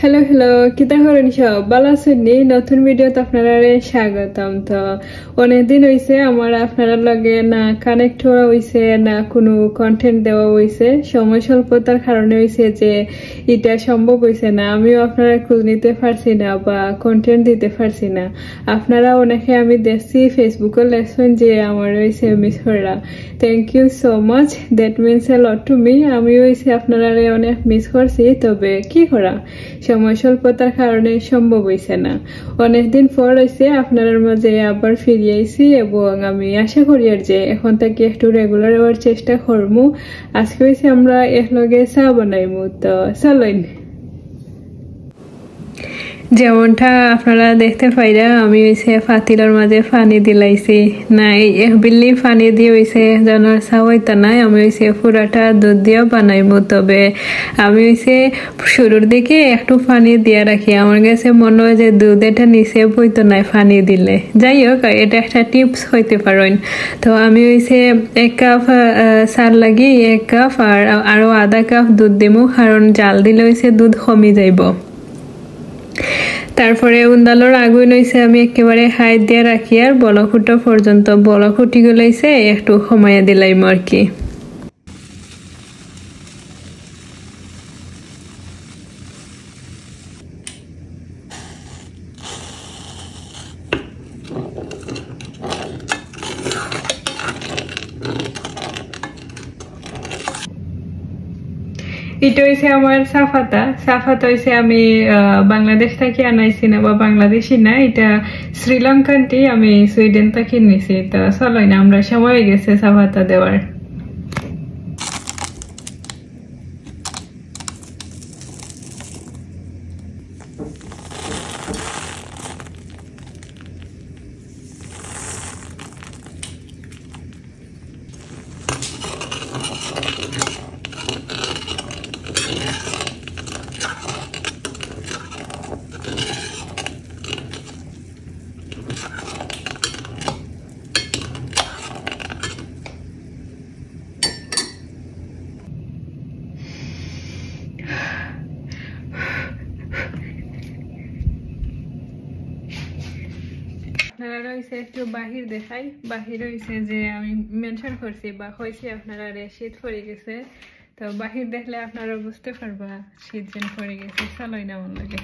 Hello hello কিতা করেন সব ভালো আছেন নি? নতুন ভিডিওতে আপনারা স্বাগতম। তো অনেকদিন হইছে আমার আপনারা লগে না কানেক্ট হওয়া হইছে না কোনো কন্টেন্ট দেওয়া হইছে, সময় স্বল্পতার কারণে হইছে যে এটা সম্ভব হইছে না, আমিও আপনারা খোঁজ নিতে পারছি না বা কন্টেন্ট দিতে পারছি না। আপনারা অনেকে আমি দেখছি ফেসবুকে লেখছেন যে আমার হইছে মিস করা, thank you so much, that means a lot to me. আমি হইছে আপনারা অনেক মিস করছি, তবে কি করা সময় স্বল্পতার কারণে সম্ভব হইছে না। অনেকদিন পর হইছে আপনার মাঝে আবার ফিরে আইছি এবং আমি আশা করি আর যে এখন থেকে একটু রেগুলার হওয়ার চেষ্টা করবো। আজকে হইছে আমরা একলগে চা বানাইমু, তো চলেন। যেমনটা আপনারা দেখতে পাইরা আমি হইছে ফাতিলার মাঝে পানি দিলাইছি না, এক বিল্লি পানি দিয়ে হইছে জানার চাওয়াইতা নাই, আমি হইছে পুরাটা দুধ দিয়ে বানাইবো। তবে আমি হইছে শুরুর দিকে একটু পানি দিয়ে রাখি, আমার কাছে মনে হয় যে দুধ এটা নিচে বইতো নাই পানি দিলে। যাই হোক, এটা একটা টিপস হইতে পারেন। তো আমি হইছে 1 কাপ চার লাগি 1 কাপ আর আরো আধা কাপ দুধ দিমু, কারণ জাল দিলে হইছে দুধ কমি যাইব। তারপরে উন্দালোর আগুন হইছে আমি একেবারে হাই দিয়ে রাখি আর বলকুটা পর্যন্ত, বলকুটি গুলাইছে একটু কমাইয়া দিলাইম আর কি। এটা হইছে আমার সাফাতা হইছে আমি বাংলাদেশ থেকে আনাইছি না বা বাংলাদেশি না, এটা শ্রীলঙ্কান টি, আমি সুইডেন থেকে নিছি। তো চলো না, আমরা সময় হয়ে গেছে সাফাতা দেওয়ার। আপনারা হইছে একটু বাহির দেখাই, বাহির হইছে যে আমি মেনশন করছি বা হয়েছে আপনারা শীত পড়ে গেছে, তো বাহির দেখলে আপনারা বুঝতে পারবা শীত যেন পড়ে গেছে। চলোই না মন লাগে।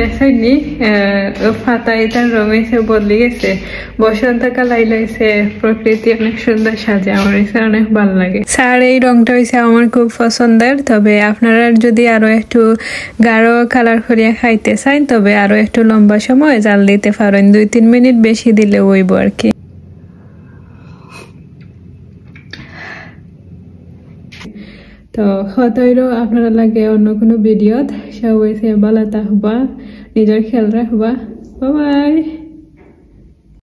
দেখেননি পাতা এটার রং হয়েছে বদলে গেছে, বসন্তকাল আইলাইছে, প্রকৃতি অনেক সুন্দর সাজে, আমার হয়েছে অনেক ভালো লাগে। স্যার এই রংটা হয়েছে আমার খুব পছন্দের। তবে আপনারা যদি আরো একটু গাঢ় কালার করিয়া খাইতে চান তবে আরো একটু লম্বা সময় জাল দিতে পারেন, 2-3 মিনিট বেশি দিলে হইব আর কি। তো হয়তো আপনারা লাগে অন্য কোনো ভিডিওত, সব হয়েছে ভালো থাকবা, নিজের খেয়াল রাখবা। Bye bye.